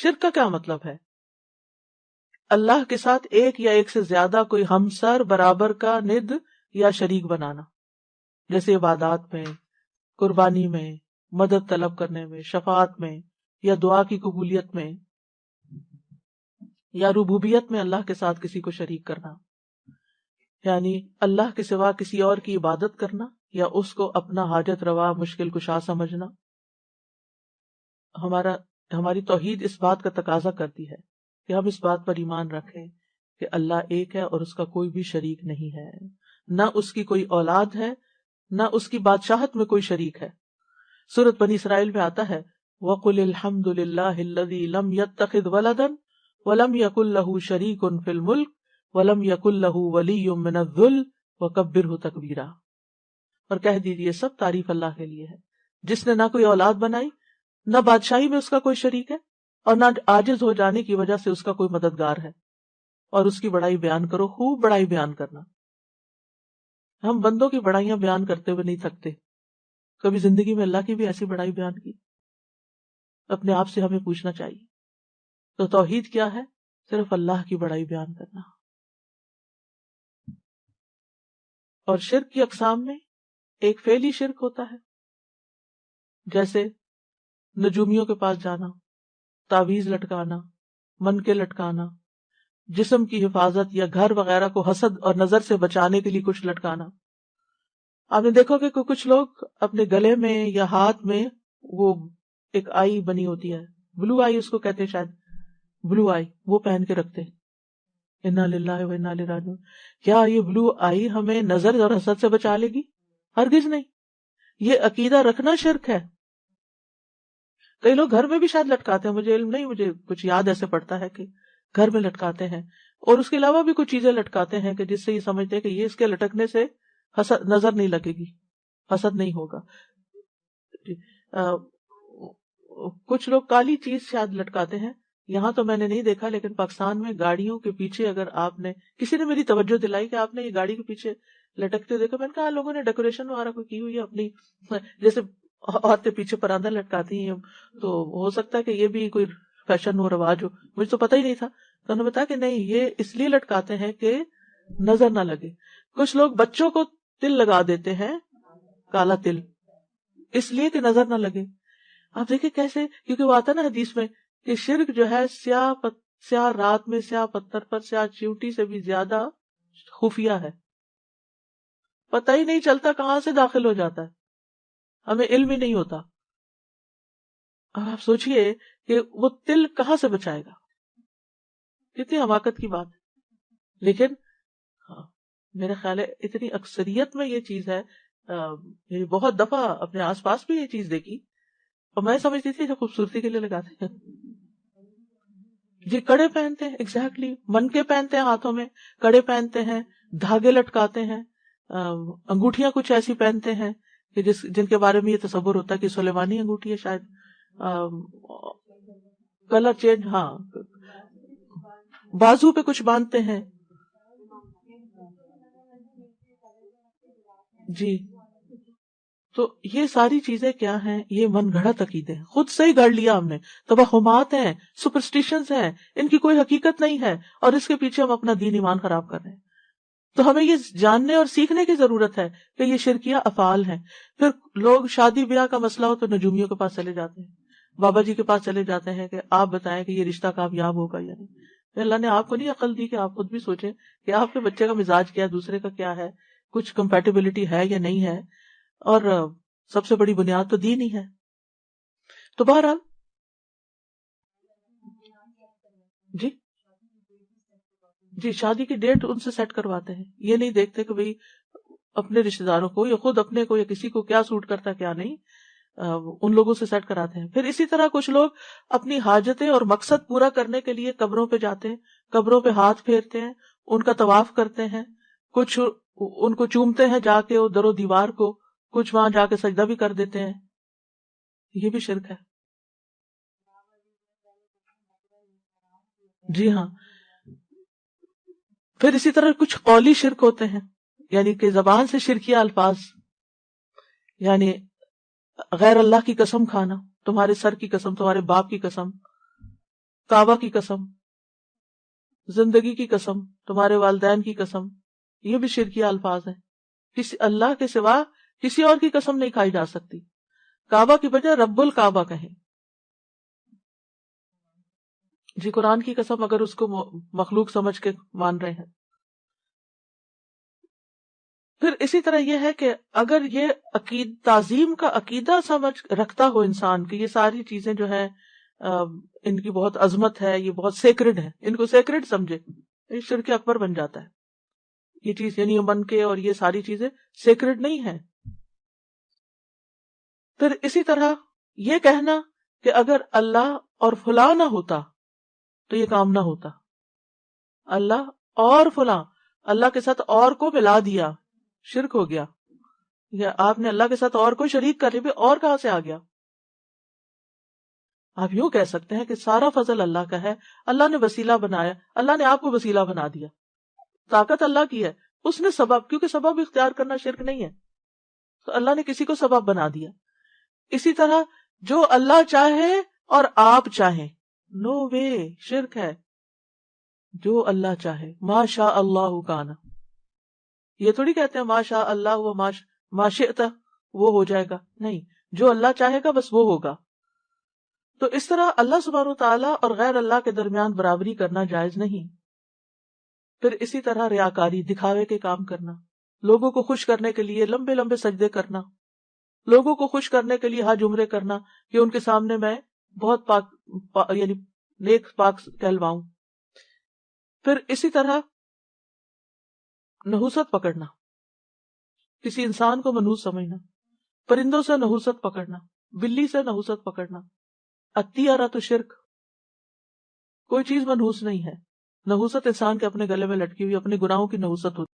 شرک کا کیا مطلب ہے؟ اللہ کے ساتھ ایک یا ایک سے زیادہ کوئی ہمسر برابر کا ند یا شریک بنانا، جیسے عبادات میں، قربانی میں، مدد طلب کرنے میں، شفاعت میں، یا دعا کی قبولیت میں، یا ربوبیت میں اللہ کے ساتھ کسی کو شریک کرنا، یعنی اللہ کے سوا کسی اور کی عبادت کرنا یا اس کو اپنا حاجت روا مشکل کشا سمجھنا۔ ہماری توحید اس بات کا تقاضا کرتی ہے کہ ہم اس بات پر ایمان رکھیں کہ اللہ ایک ہے اور اس کا کوئی بھی شریک نہیں ہے، نہ اس کی کوئی اولاد ہے، نہ اس کی بادشاہت میں کوئی شریک ہے۔ سورۃ بنی اسرائیل میں آتا ہے وَقُلِ الْحَمْدُ لِلَّهِ الَّذِي لَمْ يَتَّخِذْ وَلَدًا وَلَمْ يَكُنْ لَهُ شَرِيكٌ فِي الْمُلْكِ وَلَمْ يَكُنْ لَهُ وَلِيٌّ مِّنَ الذُّلِّ وَكَبِّرْهُ تَكْبِيرًا۔ اور کہہ دیجیے سب تعریف اللہ کے لیے ہے، جس نے نہ کوئی اولاد بنائی، نہ بادشاہی میں اس کا کوئی شریک ہے، اور نہ عاجز ہو جانے کی وجہ سے اس کا کوئی مددگار ہے، اور اس کی بڑائی بیان کرو، خوب بڑائی بیان کرنا۔ ہم بندوں کی بڑائیاں بیان کرتے ہوئے نہیں تھکتے، کبھی زندگی میں اللہ کی بھی ایسی بڑائی بیان کی؟ اپنے آپ سے ہمیں پوچھنا چاہیے۔ تو توحید کیا ہے؟ صرف اللہ کی بڑائی بیان کرنا۔ اور شرک کی اقسام میں ایک فعلی شرک ہوتا ہے، جیسے نجومیوں کے پاس جانا، تعویذ لٹکانا، منکے لٹکانا، جسم کی حفاظت یا گھر وغیرہ کو حسد اور نظر سے بچانے کے لیے کچھ لٹکانا۔ آپ نے دیکھو کہ کچھ لوگ اپنے گلے میں یا ہاتھ میں وہ ایک آئی بنی ہوتی ہے، بلو آئی اس کو کہتے ہیں شاید، بلو آئی وہ پہن کے رکھتے ہیں۔ انا للہ و انا الیہ راجعون۔ کیا یہ بلو آئی ہمیں نظر اور حسد سے بچا لے گی؟ ہرگز نہیں۔ یہ عقیدہ رکھنا شرک ہے۔ کئی لوگ گھر میں بھی شاید لٹکاتے ہیں، مجھے علم نہیں، مجھے کچھ یاد ایسے پڑتا ہے کہ گھر میں لٹکاتے ہیں، اور اس کے علاوہ بھی کچھ چیزیں لٹکاتے ہیں کہ جس سے یہ سمجھتے ہیں کہ یہ اس کے لٹکنے سے حسد نظر نہیں لگے گی، حسد نہیں ہوگا۔ کچھ لوگ کالی چیز شاید لٹکاتے ہیں، یہاں تو میں نے نہیں دیکھا، لیکن پاکستان میں گاڑیوں کے پیچھے اگر آپ نے، کسی نے میری توجہ دلائی کہ آپ نے یہ گاڑی کے پیچھے لٹکتے دیکھا، میں نے کہا لوگوں نے ڈیکوریشن وغیرہ کو کی ہوئی ہے اپنی، جیسے عورتیں پیچھے پردہ لٹکاتی ہیں، تو ہو سکتا ہے کہ یہ بھی کوئی فیشن ہو، رواج ہو، مجھے تو پتہ ہی نہیں تھا۔ تو انہوں نے بتایا کہ نہیں، یہ اس لیے لٹکاتے ہیں کہ نظر نہ لگے۔ کچھ لوگ بچوں کو تل لگا دیتے ہیں، کالا تل، اس لیے کہ نظر نہ لگے۔ آپ دیکھیں کیسے، کیونکہ وہ آتا نا حدیث میں کہ شرک جو ہے سیاہ رات میں سیاہ پتھر پر سیاہ چیونٹی سے بھی زیادہ خفیہ ہے، پتہ ہی نہیں چلتا کہاں سے داخل ہو جاتا ہے، ہمیں علم ہی نہیں ہوتا۔ اب آپ سوچئے کہ وہ تل کہاں سے بچائے گا، کتنی حماقت کی بات ہے۔ لیکن میرا خیال ہے اتنی اکثریت میں یہ چیز ہے، بہت دفعہ اپنے آس پاس بھی یہ چیز دیکھی، اور میں سمجھتی تھی جو خوبصورتی کے لیے لگاتے ہیں۔ جی کڑے پہنتے ہیں، ایگزیکٹلی، منکے پہنتے ہیں، ہاتھوں میں کڑے پہنتے ہیں، دھاگے لٹکاتے ہیں، انگوٹھیاں کچھ ایسی پہنتے ہیں کہ جن کے بارے میں یہ تصور ہوتا ہے کہ سلیمانی انگوٹھی ہے شاید، کلر چینج، ہاں، بازو پہ کچھ باندھتے ہیں، جی۔ تو یہ ساری چیزیں کیا ہیں؟ یہ من گھڑت عقیدے ہیں، خود سے ہی گھڑ لیا ہم نے، توہمات ہیں، سپرسٹیشنز ہیں، ان کی کوئی حقیقت نہیں ہے، اور اس کے پیچھے ہم اپنا دین ایمان خراب کر رہے ہیں۔ تو ہمیں یہ جاننے اور سیکھنے کی ضرورت ہے کہ یہ شرکیہ افعال ہیں۔ پھر لوگ شادی بیاہ کا مسئلہ ہو تو نجومیوں کے پاس چلے جاتے ہیں، بابا جی کے پاس چلے جاتے ہیں کہ آپ بتائیں کہ یہ رشتہ کامیاب ہوگا یا نہیں۔ اللہ نے آپ کو نہیں عقل دی کہ آپ خود بھی سوچیں کہ آپ کے بچے کا مزاج کیا ہے، دوسرے کا کیا ہے، کچھ کمپیٹیبلٹی ہے یا نہیں ہے، اور سب سے بڑی بنیاد تو دین ہی ہے۔ تو بہرحال جی شادی کی ڈیٹ ان سے سیٹ کرواتے ہیں، یہ نہیں دیکھتے کہ بھئی اپنے رشتہ داروں کو یا خود اپنے کو یا کسی کو کیا سوٹ کرتا ہے کیا نہیں، ان لوگوں سے سیٹ کراتے ہیں۔ پھر اسی طرح کچھ لوگ اپنی حاجتیں اور مقصد پورا کرنے کے لیے قبروں پہ جاتے ہیں، قبروں پہ ہاتھ پھیرتے ہیں، ان کا طواف کرتے ہیں، کچھ ان کو چومتے ہیں جا کے در و دیوار کو، کچھ وہاں جا کے سجدہ بھی کر دیتے ہیں، یہ بھی شرک ہے۔ جی ہاں۔ پھر اسی طرح کچھ قولی شرک ہوتے ہیں، یعنی کہ زبان سے شرکیہ الفاظ، یعنی غیر اللہ کی قسم کھانا، تمہارے سر کی قسم، تمہارے باپ کی قسم، کعبہ کی قسم، زندگی کی قسم، تمہارے والدین کی قسم، یہ بھی شرکیہ الفاظ ہیں. کسی اللہ کے سوا کسی اور کی قسم نہیں کھائی جا سکتی. کعبہ کی بجائے رب الکعبہ کہیں. جی قرآن کی قسم اگر اس کو مخلوق سمجھ کے مان رہے ہیں. پھر اسی طرح یہ ہے کہ اگر یہ تعظیم کا عقیدہ سمجھ رکھتا ہو انسان کہ یہ ساری چیزیں جو ہیں ان کی بہت عظمت ہے، یہ بہت سیکرڈ ہے، ان کو سیکرڈ سمجھے، یہ شرک اکبر بن جاتا ہے. یہ چیز یعنی امن کے اور یہ ساری چیزیں سیکرڈ نہیں ہیں. پھر اسی طرح یہ کہنا کہ اگر اللہ اور فلاں نہ ہوتا تو یہ کام نہ ہوتا. اللہ اور فلاں، اللہ کے ساتھ اور کو ملا دیا، شرک ہو گیا. یا آپ نے اللہ کے ساتھ اور کو شریک کر لی، اور کہاں سے آ گیا؟ آپ یوں کہہ سکتے ہیں کہ سارا فضل اللہ کا ہے، اللہ نے وسیلہ بنایا، اللہ نے آپ کو وسیلہ بنا دیا. طاقت اللہ کی ہے، اس نے سبب، کیونکہ سبب اختیار کرنا شرک نہیں ہے، تو اللہ نے کسی کو سبب بنا دیا. اسی طرح جو اللہ چاہے اور آپ چاہیں، نو وے، شرک ہے. جو اللہ چاہے، ما شاء اللہ کان، یہ تھوڑی کہتے ہیں ما شاء اللہ و ما شئت وہ ہو جائے گا، نہیں، جو اللہ چاہے گا بس وہ ہوگا. تو اس طرح اللہ سبحانہ و تعالیٰ اور غیر اللہ کے درمیان برابری کرنا جائز نہیں. پھر اسی طرح ریاکاری، دکھاوے کے کام کرنا، لوگوں کو خوش کرنے کے لیے لمبے لمبے سجدے کرنا، لوگوں کو خوش کرنے کے لیے حج عمرے کرنا کہ ان کے سامنے میں بہت پاک یعنی نیک پاک کہلواؤں. پھر اسی طرح نحوست پکڑنا، کسی انسان کو منحوس سمجھنا، پرندوں سے نحوست پکڑنا، بلی سے نحوست پکڑنا. الطیرہ تو شرک، کوئی چیز منحوس نہیں ہے. نحوست انسان کے اپنے گلے میں لٹکی ہوئی اپنے گناہوں کی نحوست ہوتی.